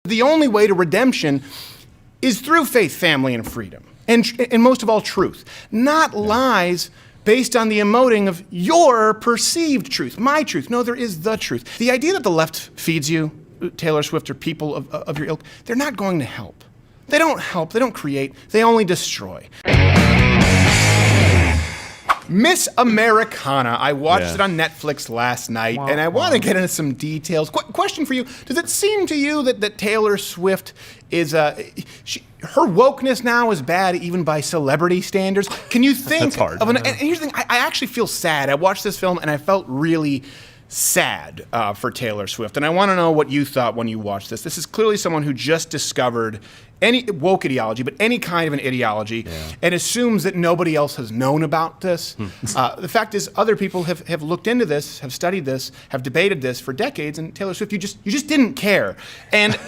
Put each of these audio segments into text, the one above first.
the only way to redemption is through faith, family, and freedom. And most of all, truth. Not lies based on the emoting of your perceived truth, my truth. No, there is the truth. The idea that the left feeds you, Taylor Swift, or people of your ilk, they're not going to help. They don't help, they don't create, they only destroy. Miss Americana. I watched it on Netflix last night, and I want to get into some details. Question for you. Does it seem to you that Taylor Swift is, her wokeness now is bad even by celebrity standards? Can you think of and here's the thing, I actually feel sad. I watched this film, and I felt really sad for Taylor Swift. And I want to know what you thought when you watched this. This is clearly someone who just discovered any woke ideology, but any kind of an ideology, and assumes that nobody else has known about this. The fact is, other people have looked into this, have studied this, have debated this for decades, and Taylor Swift, you just didn't care. And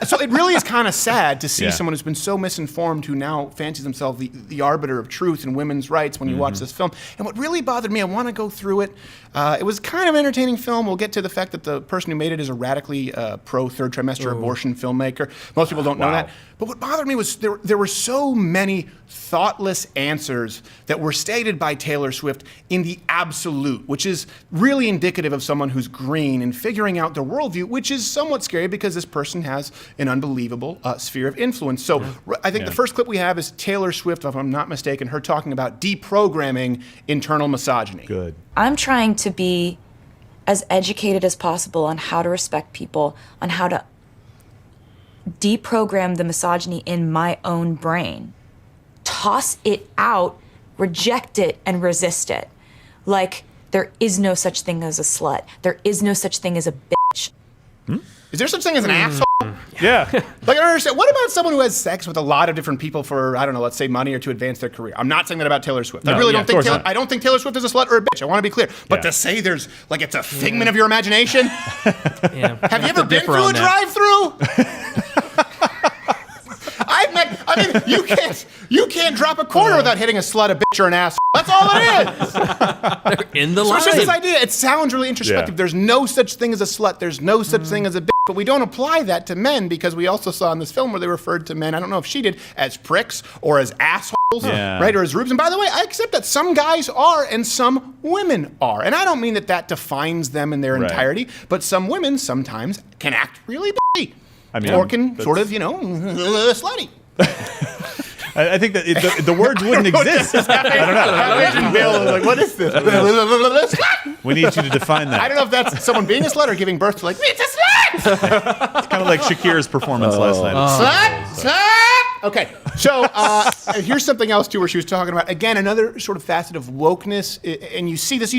so it really is kind of sad to see someone who's been so misinformed who now fancies himself the arbiter of truth and women's rights when you watch this film. And what really bothered me, I want to go through it. It was kind of an entertaining film. We'll get to the fact that the person who made it is a radically pro-third trimester abortion filmmaker. Most people don't know that. But what bothered me was there were so many thoughtless answers that were stated by Taylor Swift in the absolute, which is really indicative of someone who's green and figuring out their worldview, which is somewhat scary because this person has an unbelievable sphere of influence. So I think the first clip we have is Taylor Swift, if I'm not mistaken, her talking about deprogramming internal misogyny. Good. I'm trying to be as educated as possible on how to respect people, on how to deprogram the misogyny in my own brain. Toss it out, reject it, and resist it. Like, there is no such thing as a slut. There is no such thing as a bitch. Is there such thing as an asshole? Yeah. Like, I don't understand. What about someone who has sex with a lot of different people for, I don't know, let's say money or to advance their career? I'm not saying that about Taylor Swift. I really don't think I don't think Taylor Swift is a slut or a bitch. I want to be clear. But to say there's, like, it's a figment of your imagination? Have you ever been through a drive-through? I mean, you can't drop a quarter without hitting a slut, a bitch, or an ass. That's all it is. They're in the line. It's just this idea. It sounds really introspective. There's no such thing as a slut. There's no such thing as a bitch. But we don't apply that to men because we also saw in this film where they referred to men, I don't know if she did, as pricks or as assholes, right? Or as rubes. And by the way, I accept that some guys are and some women are. And I don't mean that defines them in their entirety, but some women sometimes can act really bitchy. Or can sort of, slutty. I think that the words wouldn't exist. I don't know. Bill was like, what is this? We need you to define that. I don't know if that's someone being a slut or giving birth to, like, it's a slut! It's kind of like Shakira's performance last night. Slut! Okay, so here's something else, too, where she was talking about, again, another sort of facet of wokeness, and you see this,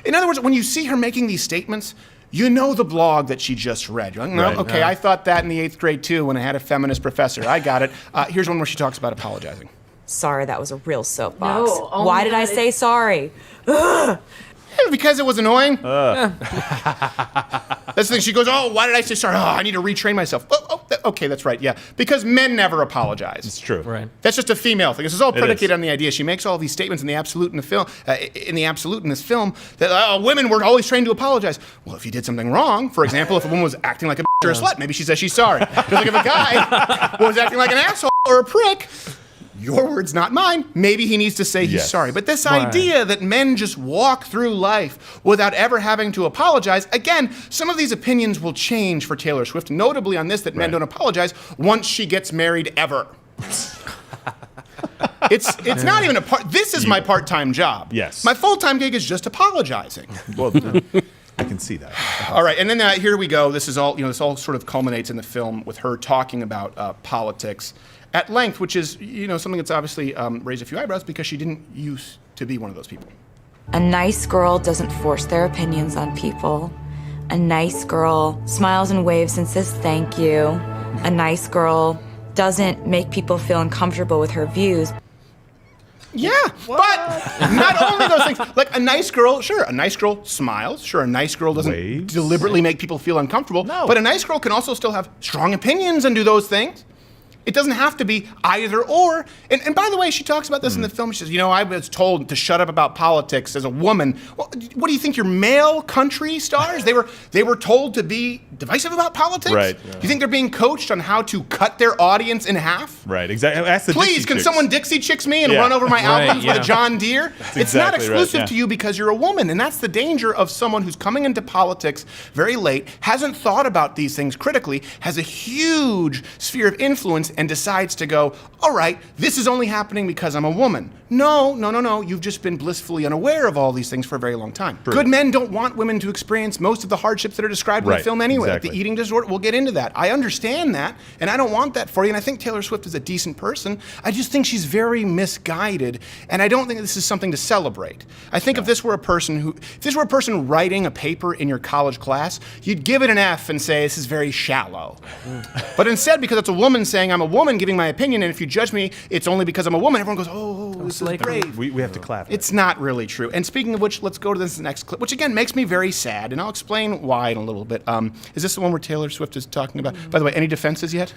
in other words, when you see her making these statements, you know the blog that she just read. You're like, no, okay, I thought that in the 8th grade, too, when I had a feminist professor. I got it. Here's one where she talks about apologizing. Sorry, that was a real soapbox. No, why did I say sorry? Because it was annoying. That's the thing. She goes, why did I say sorry? I need to retrain myself. Okay, that's right, yeah. Because men never apologize. It's true. Right. That's just a female thing. This is all predicated on the idea. She makes all these statements in the absolute in the film, in this film, that women were always trained to apologize. Well, if you did something wrong, for example, if a woman was acting like a bitch or a slut, maybe she says she's sorry. Just like if a guy was acting like an asshole or a prick, your words, not mine. Maybe he needs to say he's sorry. But this idea that men just walk through life without ever having to apologize, again, some of these opinions will change for Taylor Swift, notably on this, that men don't apologize once she gets married ever. It's not even a part. This is my part-time job. Yes. My full-time gig is just apologizing. Well, I can see that. All right, and then here we go. This is all, this all sort of culminates in the film with her talking about politics at length, which is, something that's obviously raised a few eyebrows because she didn't used to be one of those people. A nice girl doesn't force their opinions on people. A nice girl smiles and waves and says thank you. A nice girl doesn't make people feel uncomfortable with her views. Yeah, but not only those things. Like a nice girl, sure, a nice girl smiles. Sure, a nice girl doesn't deliberately make people feel uncomfortable. No. But a nice girl can also still have strong opinions and do those things. It doesn't have to be either or. And by the way, she talks about this in the film. She says, I was told to shut up about politics as a woman. Well, what do you think, you're male country stars? They were told to be divisive about politics? Right. Do you think they're being coached on how to cut their audience in half? Right, exactly. Ask the Please, Dixie can Chicks. someone Dixie Chicks me and run over my albums with a John Deere? It's not exactly exclusive right, to you because you're a woman, and that's the danger of someone who's coming into politics very late, hasn't thought about these things critically, has a huge sphere of influence, and decides to go, all right, this is only happening because I'm a woman. No. You've just been blissfully unaware of all these things for a very long time. True. Good men don't want women to experience most of the hardships that are described in the film anyway. Exactly. Like the eating disorder, we'll get into that. I understand that, and I don't want that for you, and I think Taylor Swift is a decent person. I just think she's very misguided, and I don't think this is something to celebrate. I think if this were a person writing a paper in your college class, you'd give it an F and say, this is very shallow. But instead, because it's a woman saying, I'm a woman giving my opinion, and if you judge me, it's only because I'm a woman, everyone goes, oh, this is brave. We have to clap. It's not really true. And speaking of which, let's go to this next clip, which again makes me very sad, and I'll explain why in a little bit. Is this the one where Taylor Swift is talking about? By the way, any defenses yet?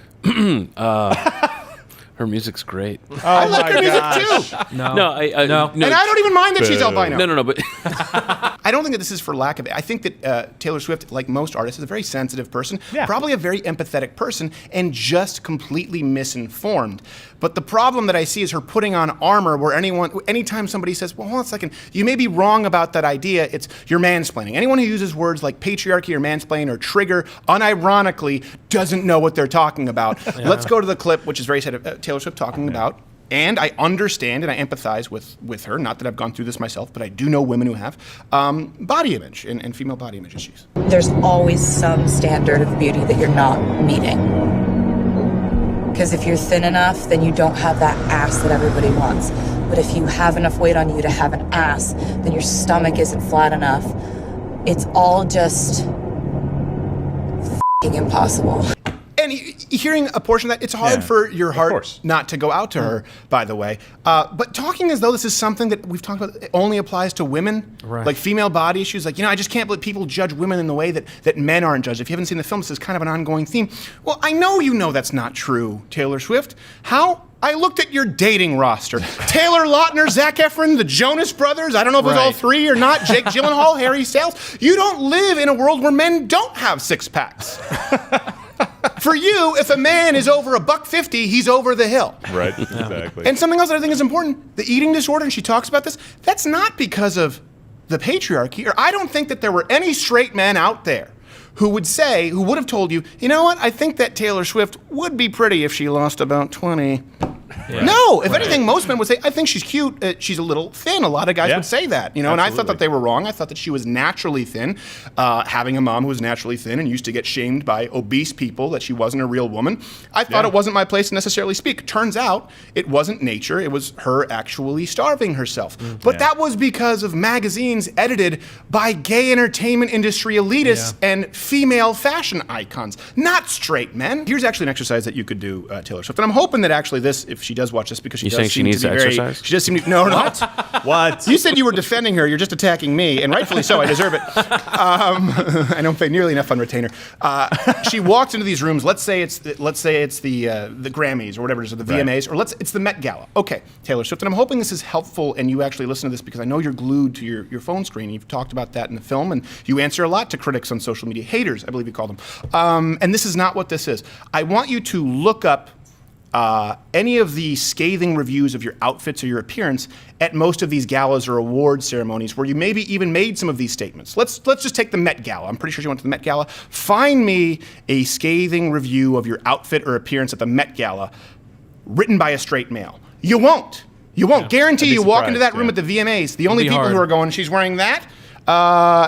Her music's great. I like her music too. No, And I don't even mind that she's albino. No, but I don't think that this is for lack of it. I think that Taylor Swift, like most artists, is a very sensitive person, probably a very empathetic person, and just completely misinformed. But the problem that I see is her putting on armor where anytime somebody says, well, hold on a second, you may be wrong about that idea, you're mansplaining. Anyone who uses words like patriarchy or mansplain or trigger, unironically, doesn't know what they're talking about. Let's go to the clip, which is very sad of Taylor Swift talking about. And I understand and I empathize with her. Not that I've gone through this myself, but I do know women who have body image and female body image issues. There's always some standard of beauty that you're not meeting. Because if you're thin enough, then you don't have that ass that everybody wants. But if you have enough weight on you to have an ass, then your stomach isn't flat enough. It's all just f***ing impossible. And hearing a portion of that, it's hard for your heart not to go out to her, by the way. But talking as though this is something that we've talked about, it only applies to women, like female body issues. Like, I just can't believe people judge women in the way that men aren't judged. If you haven't seen the film, this is kind of an ongoing theme. Well, I know you know that's not true, Taylor Swift. How? I looked at your dating roster. Taylor Lautner, Zac Efron, the Jonas Brothers, I don't know if it was all three or not, Jake Gyllenhaal, Harry Styles. You don't live in a world where men don't have six-packs. For you, if a man is over $150, he's over the hill. Right, exactly. And something else that I think is important, the eating disorder, and she talks about this, that's not because of the patriarchy, or I don't think that there were any straight men out there who would have told you, you know what, I think that Taylor Swift would be pretty if she lost about 20. Yeah. No, if anything, most men would say, I think she's cute, she's a little thin. A lot of guys would say that, and I thought that they were wrong. I thought that she was naturally thin, having a mom who was naturally thin and used to get shamed by obese people that she wasn't a real woman. I thought it wasn't my place to necessarily speak. Turns out, it wasn't nature, it was her actually starving herself. But that was because of magazines edited by gay entertainment industry elitists and female fashion icons, not straight men. Here's actually an exercise that you could do, Taylor Swift, and I'm hoping that actually this, if she does watch this, because she does seem to be very... She does seem to... No. What? You said you were defending her. You're just attacking me, and rightfully so. I deserve it. I don't pay nearly enough on retainer. She walks into these rooms. Let's say it's the Grammys or whatever it is, or the VMAs, or it's the Met Gala. Okay, Taylor Swift, and I'm hoping this is helpful, and you actually listen to this because I know you're glued to your phone screen. You've talked about that in the film, and you answer a lot to critics on social media, haters, I believe you call them. And this is not what this is. I want you to look up any of the scathing reviews of your outfits or your appearance at most of these galas or award ceremonies where you maybe even made some of these statements. Let's just take the Met Gala. I'm pretty sure you went to the Met Gala. Find me a scathing review of your outfit or appearance at the Met Gala written by a straight male. You won't. You won't. Guarantee you walk into that room at the VMAs. The only people who are going, she's wearing that,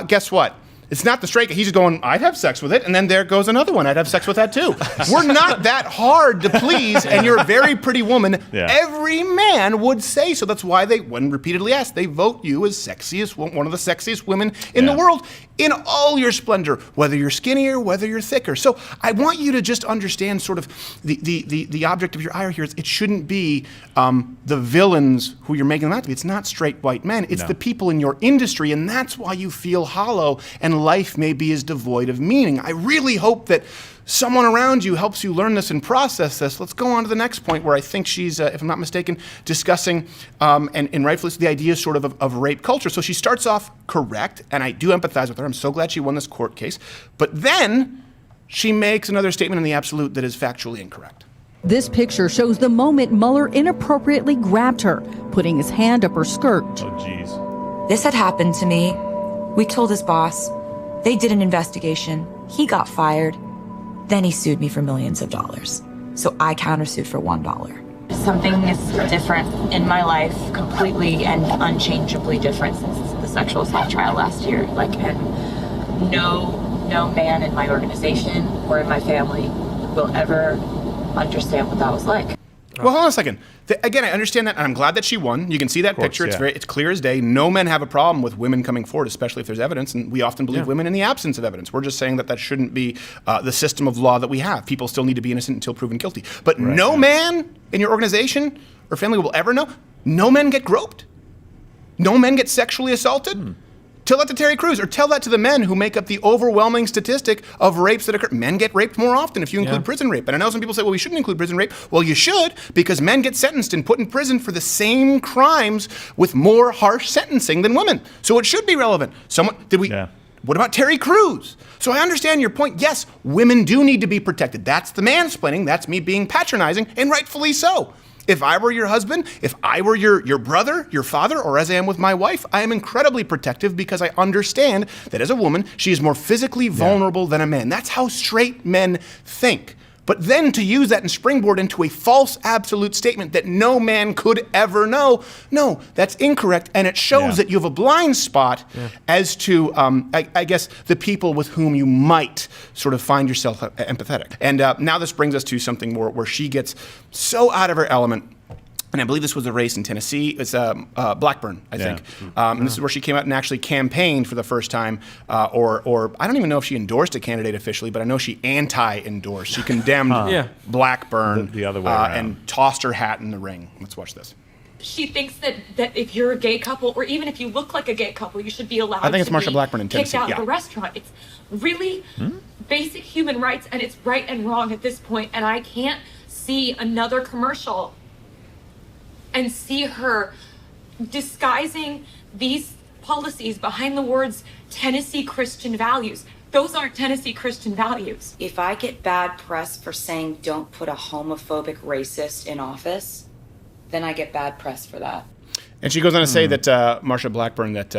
guess what? It's not the straight guy. He's just going, I'd have sex with it, and then there goes another one. I'd have sex with that too. We're not that hard to please, and you're a very pretty woman. Yeah. Every man would say so. That's why when repeatedly asked, they vote you as one of the sexiest women in the world in all your splendor, whether you're skinnier, whether you're thicker. So I want you to just understand sort of the object of your ire here. It shouldn't be the villains who you're making them out to be. It's not straight white men. It's the people in your industry, and that's why you feel hollow and life maybe is devoid of meaning. I really hope that someone around you helps you learn this and process this, let's go on to the next point where I think she's, if I'm not mistaken, discussing, and rightfully so, the idea sort of rape culture. So she starts off correct, and I do empathize with her. I'm so glad she won this court case. But then she makes another statement in the absolute that is factually incorrect. This picture shows the moment Mueller inappropriately grabbed her, putting his hand up her skirt. Oh, jeez. This had happened to me. We told his boss. They did an investigation. He got fired. Then he sued me for millions of dollars. So I countersued for $1. Something is different in my life, completely and unchangeably different since the sexual assault trial last year. And no man in my organization or in my family will ever understand what that was like. Well, hold on a second. Again, I understand that, and I'm glad that she won. You can see that picture. Yeah. It's clear as day. No men have a problem with women coming forward, especially if there's evidence, and we often believe women in the absence of evidence. We're just saying that shouldn't be the system of law that we have. People still need to be innocent until proven guilty. But no man in your organization or family will ever know. No men get groped. No men get sexually assaulted. Tell that to Terry Crews, or tell that to the men who make up the overwhelming statistic of rapes that occur. Men get raped more often if you include prison rape. And I know some people say, well, we shouldn't include prison rape. Well, you should, because men get sentenced and put in prison for the same crimes with more harsh sentencing than women. So it should be relevant. What about Terry Crews? So I understand your point. Yes, women do need to be protected. That's the mansplaining. That's me being patronizing, and rightfully so. If I were your husband, if I were your brother, your father, or as I am with my wife, I am incredibly protective because I understand that as a woman, she is more physically vulnerable than a man. That's how straight men think. But then to use that and springboard into a false absolute statement that no man could ever know, no, that's incorrect. And it shows that you have a blind spot as to, I guess, the people with whom you might sort of find yourself empathetic. And now this brings us to something more where she gets so out of her element. And I believe this was a race in Tennessee. It's Blackburn, I think. And this is where she came out and actually campaigned for the first time, or I don't even know if she endorsed a candidate officially, but I know she anti-endorsed. She condemned Blackburn the other way around. And tossed her hat in the ring. Let's watch this. She thinks that if you're a gay couple, or even if you look like a gay couple, you should be allowed I think it's to Marsha be Blackburn in kicked Tennessee, out of the restaurant. It's really basic human rights, and it's right and wrong at this point. And I can't see another commercial and see her disguising these policies behind the words Tennessee Christian values. Those aren't Tennessee Christian values. If I get bad press for saying don't put a homophobic racist in office, then I get bad press for that. And she goes on to say that Marsha Blackburn that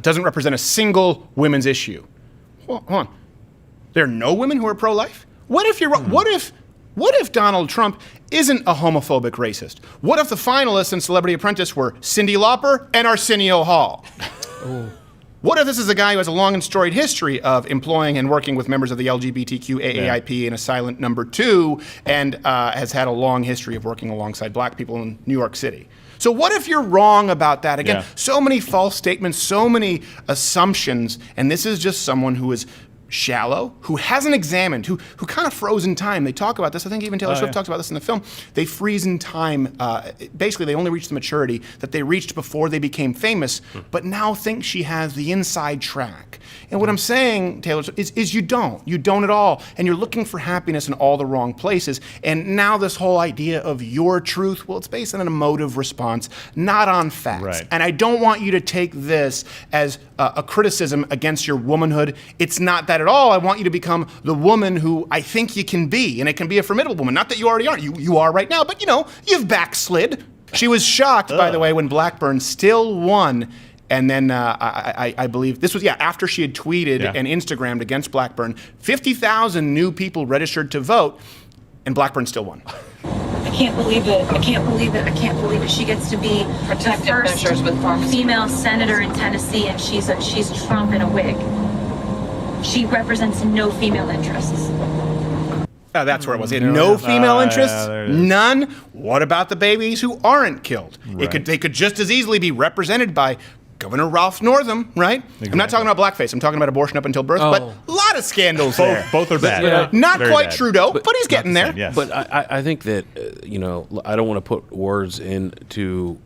doesn't represent a single women's issue. Hold on. There are no women who are pro-life? What if you're What if Donald Trump isn't a homophobic racist? What if the finalists in Celebrity Apprentice were Cyndi Lauper and Arsenio Hall? What if this is a guy who has a long and storied history of employing and working with members of the LGBTQ AAIP in a silent number 2, and has had a long history of working alongside black people in New York City? So what if you're wrong about that? Again, so many false statements, so many assumptions, and this is just someone who is shallow, who hasn't examined, who kind of froze in time. They talk about this. I think even Taylor Swift talks about this in the film. They freeze in time. Basically, they only reach the maturity that they reached before they became famous, but now think she has the inside track. And what I'm saying, Taylor, is you don't. You don't at all. And you're looking for happiness in all the wrong places. And now this whole idea of your truth, well, it's based on an emotive response, not on facts. Right. And I don't want you to take this as a criticism against your womanhood. It's not that at all. I want you to become the woman who I think you can be, and it can be a formidable woman. Not that you already aren't. You are right now, but you've backslid. She was shocked, by the way, when Blackburn still won. And then I believe this was, after she had tweeted and Instagrammed against Blackburn. 50,000 new people registered to vote, and Blackburn still won. I can't believe it. I can't believe it. I can't believe it. She gets to be the first female senator in Tennessee, and she's Trump in a wig. She represents no female interests. That's where it was. It had no female interests, none. What about the babies who aren't killed? Right. They could just as easily be represented by Governor Ralph Northam, right? Exactly. I'm not talking about blackface. I'm talking about abortion up until birth, but a lot of scandals there. Both are bad. Not Very quite bad. Trudeau, but he's getting there. Yes. But I think that, I don't want to put words into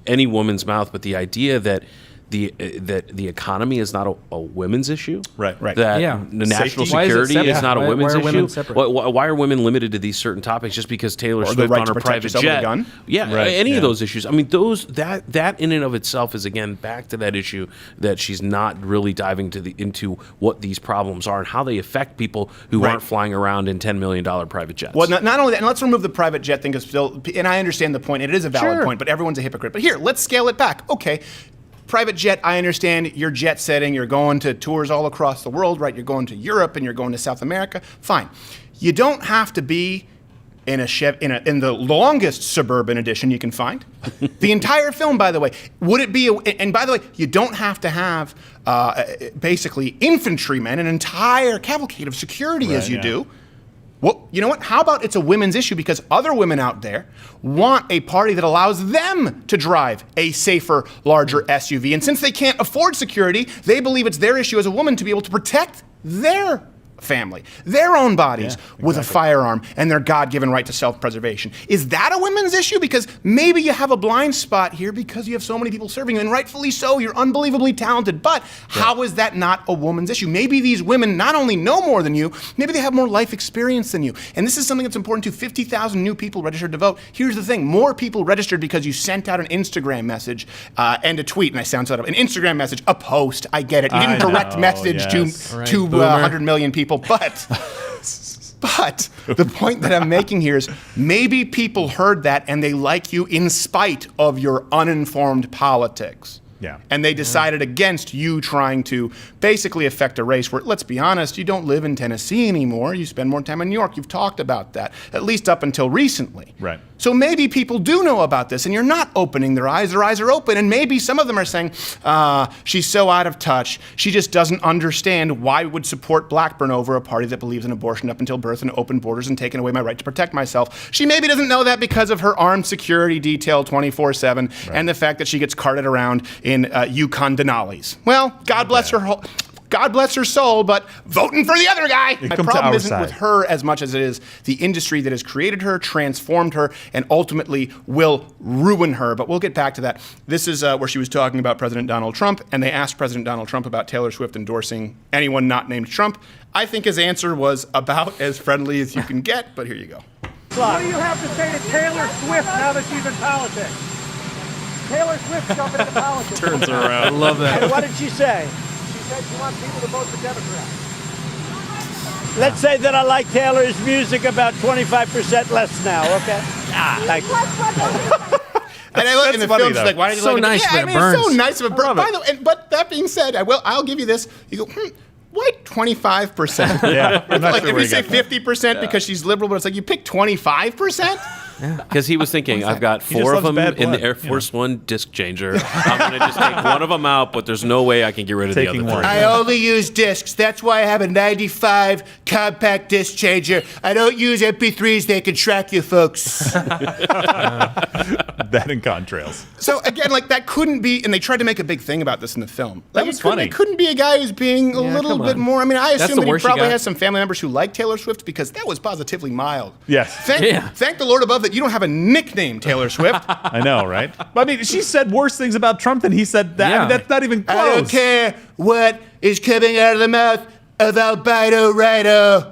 any woman's mouth, but the idea that that the economy is not a women's issue. Right. That Yeah. the national Safety. Why is it security separate? is not a Why women's are issue. women separate? Why are women limited to these certain topics just because Taylor Or the Swift right on to her protect private yourself with a jet? gun? Yeah, Right, any yeah. of those issues. I mean, that in and of itself is again back to that issue that she's not really diving into what these problems are and how they affect people who Right. aren't flying around in $10 million private jets. Well, not only that, and let's remove the private jet thing, because still, and I understand the point. It is a valid Sure. point, but everyone's a hypocrite. But here, let's scale it back. Okay. Private jet, I understand you're jet setting, you're going to tours all across the world, right? You're going to Europe and you're going to South America. Fine. You don't have to be in in the longest Suburban edition you can find. The entire film, by the way, would it be? And by the way, you don't have to have basically infantrymen, an entire cavalcade of security as you do. Well, you know what? How about it's a women's issue because other women out there want a party that allows them to drive a safer, larger SUV. And since they can't afford security, they believe it's their issue as a woman to be able to protect their family, their own bodies with a firearm and their God-given right to self-preservation. Is that a women's issue? Because maybe you have a blind spot here because you have so many people serving you, and rightfully so, you're unbelievably talented, but how is that not a woman's issue? Maybe these women not only know more than you, maybe they have more life experience than you. And this is something that's important too. 50,000 new people registered to vote. Here's the thing, more people registered because you sent out an Instagram message and a tweet, and I sound so out of an Instagram message, a post, I get it. You didn't direct message to 100 million people. But the point that I'm making here is maybe people heard that and they like you in spite of your uninformed politics. Yeah. And they decided against you trying to basically affect a race where, let's be honest, you don't live in Tennessee anymore. You spend more time in New York. You've talked about that, at least up until recently. Right. So maybe people do know about this and you're not opening their eyes. Their eyes are open. And maybe some of them are saying, she's so out of touch. She just doesn't understand why we would support Blackburn over a party that believes in abortion up until birth and open borders and taking away my right to protect myself. She maybe doesn't know that because of her armed security detail 24/7 and the fact that she gets carted around in Yukon Denali's. Well, God bless her soul, but voting for the other guy. My problem isn't with her as much as it is the industry that has created her, transformed her, and ultimately will ruin her. But we'll get back to that. This is where she was talking about President Donald Trump, and they asked President Donald Trump about Taylor Swift endorsing anyone not named Trump. I think his answer was about as friendly as you can get, but here you go. What do you have to say to Taylor Swift now that she's in politics? Taylor Swift jumping into politics. Turns around. I love that. And what did she say? She said she wants people to vote for Democrats. Let's say that I like Taylor's music about 25% less now, okay? Thank you. And I look in the funny, film, she's though. like, "Why did you So like nice, it?" but Yeah, it I mean, it's so burns. nice of a burn. By the way, but that being said, I'll give you this. You go, why 25%? Yeah, I'm not Like sure if where you say got that. 50% because she's liberal, but it's like you pick 25%. Because he was thinking, I've got He just 4 of loves them bad in the blood, Air Force One disc changer. I'm going to just take one of them out, but there's no way I can get rid of the Taking other one. three. I only use discs. That's why I have a 95 compact disc changer. I don't use MP3s. They can track you, folks. That and contrails. So again, like that couldn't be, and they tried to make a big thing about this in the film. Like, was it couldn't- funny. It couldn't be a guy who's being a little come bit on. more. I mean, I That's assume the that he worst you probably got. has some family members who like Taylor Swift because that was positively mild. Yes. Thank the Lord above that you don't have a nickname, Taylor Swift. I know, right? But I mean, she said worse things about Trump than he said that. I Yeah. mean, that's not even close. I don't care what is coming out of the mouth of Alberto Righto.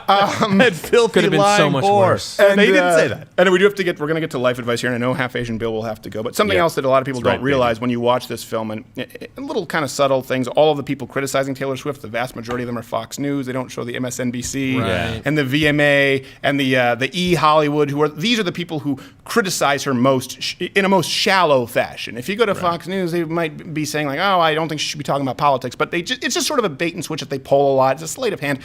That filthy Could have been so lying much whore. worse. And they didn't say that. And we do have to we're going to get to life advice here, and I know Half Asian Bill will have to go. But something else that a lot of people That's don't right, realize when you watch this film, and little kind of subtle things, all of the people criticizing Taylor Swift, the vast majority of them are Fox News. They don't show the MSNBC Right. and the VMA and the E! Hollywood, these are the people who criticize her most in a most shallow fashion. If you go to Fox News, they might be saying like, oh, I don't think she should be talking about politics, but it's just sort of a bait and switch that they pull a lot. It's a sleight of hand.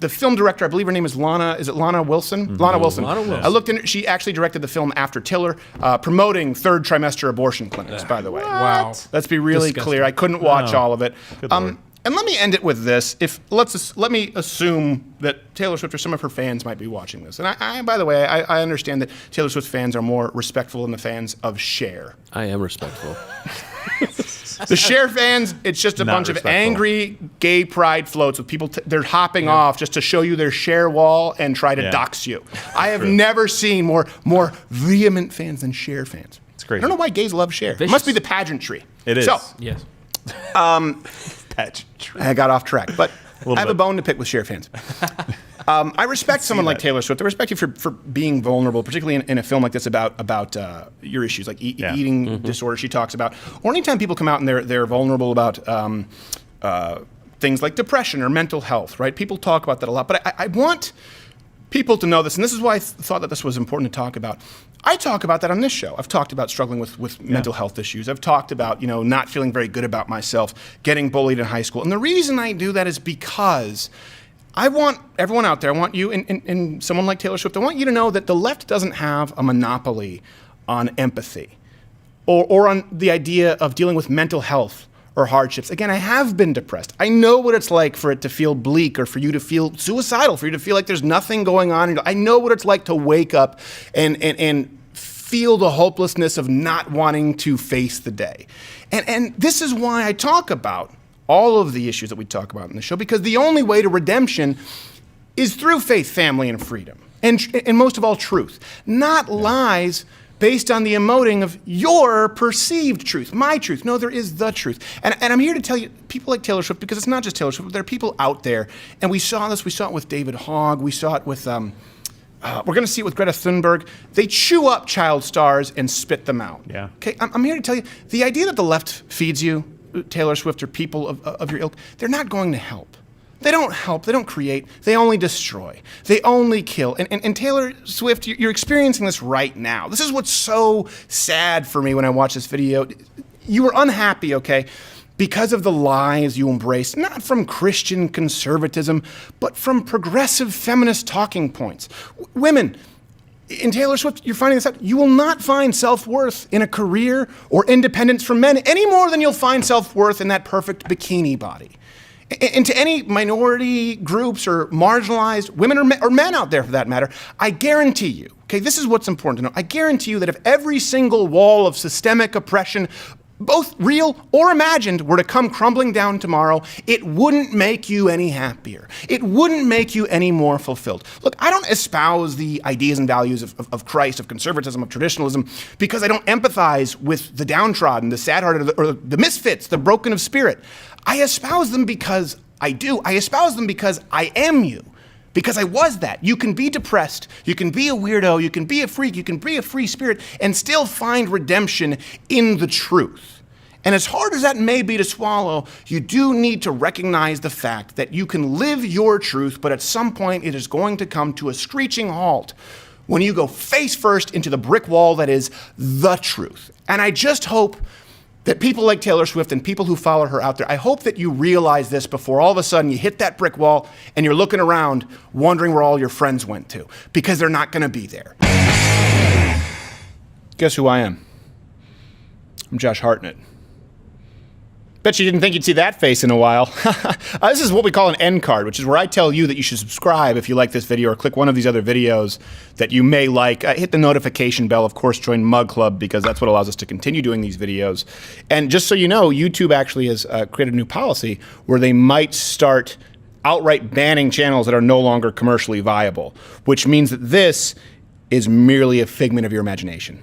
The film director, I believe her name is Lana. Is it Lana Wilson? Mm-hmm. Lana Wilson. Lana Wilson. I looked in. She actually directed the film after Tiller, promoting third trimester abortion clinics. By the way, Wow. let's be really Disgusting. clear. I couldn't watch all of it. Good Lord. And let me end it with this. Let me assume that Taylor Swift or some of her fans might be watching this. And I by the way, I understand that Taylor Swift fans are more respectful than the fans of Cher. I am respectful. The Cher fans, it's just a Not bunch of respectful. angry gay pride floats with people. They're hopping off just to show you their Cher wall and try to Yeah. dox you. I have never seen more vehement fans than Cher fans. It's It's crazy. I don't know why gays love Cher. It must be the pageantry. It is. So, Yes. Pageantry. I got off track, but I have a bit. bone to pick with Cher fans. I respect someone like Taylor Swift. I respect you for being vulnerable, particularly in a film like this about your issues, like eating disorder she talks about. Or anytime people come out and they're vulnerable about things like depression or mental health, right? People talk about that a lot. But I want people to know this, and this is why I thought that this was important to talk about. I talk about that on this show. I've talked about struggling with mental health issues. I've talked about, not feeling very good about myself, getting bullied in high school. And the reason I do that is because I want everyone out there, I want you and someone like Taylor Swift, I want you to know that the left doesn't have a monopoly on empathy or on the idea of dealing with mental health or hardships. Again, I have been depressed. I know what it's like for it to feel bleak or for you to feel suicidal, for you to feel like there's nothing going on. I know what it's like to wake up and feel the hopelessness of not wanting to face the day. And this is why I talk about all of the issues that we talk about in the show, because the only way to redemption is through faith, family, and freedom. And most of all, truth. Not lies based on the emoting of your perceived truth, my truth. No, there is the truth. And I'm here to tell you, people like Taylor Swift, because it's not just Taylor Swift, but there are people out there, and we saw this, we saw it with David Hogg, we saw it with, we're going to see it with Greta Thunberg. They chew up child stars and spit them out. Yeah. Okay, I'm here to tell you, the idea that the left feeds you, Taylor Swift or people of your ilk, they're not going to help. They don't help. They don't create. They only destroy. They only kill. And Taylor Swift, you're experiencing this right now. This is what's so sad for me when I watch this video. You were unhappy, okay, because of the lies you embrace, not from Christian conservatism, but from progressive feminist talking points. Women, in Taylor Swift, you're finding this out. You will not find self-worth in a career or independence from men any more than you'll find self-worth in that perfect bikini body. And to any minority groups or marginalized women or men out there for that matter, I guarantee you, okay, this is what's important to know. I guarantee you that if every single wall of systemic oppression, both real or imagined, were to come crumbling down tomorrow, it wouldn't make you any happier. It wouldn't make you any more fulfilled. Look, I don't espouse the ideas and values of Christ, of conservatism, of traditionalism, because I don't empathize with the downtrodden, the sad-hearted, or the misfits, the broken of spirit. I espouse them because I do. I espouse them because I am you. Because I was that. You can be depressed, you can be a weirdo, you can be a freak, you can be a free spirit, and still find redemption in the truth. And as hard as that may be to swallow, you do need to recognize the fact that you can live your truth, but at some point it is going to come to a screeching halt when you go face first into the brick wall that is the truth. And I just hope that people like Taylor Swift and people who follow her out there, I hope that you realize this before all of a sudden you hit that brick wall and you're looking around wondering where all your friends went to, because they're not going to be there. Guess who I am? I'm Josh Hartnett. Bet you didn't think you'd see that face in a while. This is what we call an end card, which is where I tell you that you should subscribe if you like this video, or click one of these other videos that you may like. Hit the notification bell, of course, join Mug Club, because that's what allows us to continue doing these videos. And just so you know, YouTube actually has created a new policy where they might start outright banning channels that are no longer commercially viable, which means that this is merely a figment of your imagination.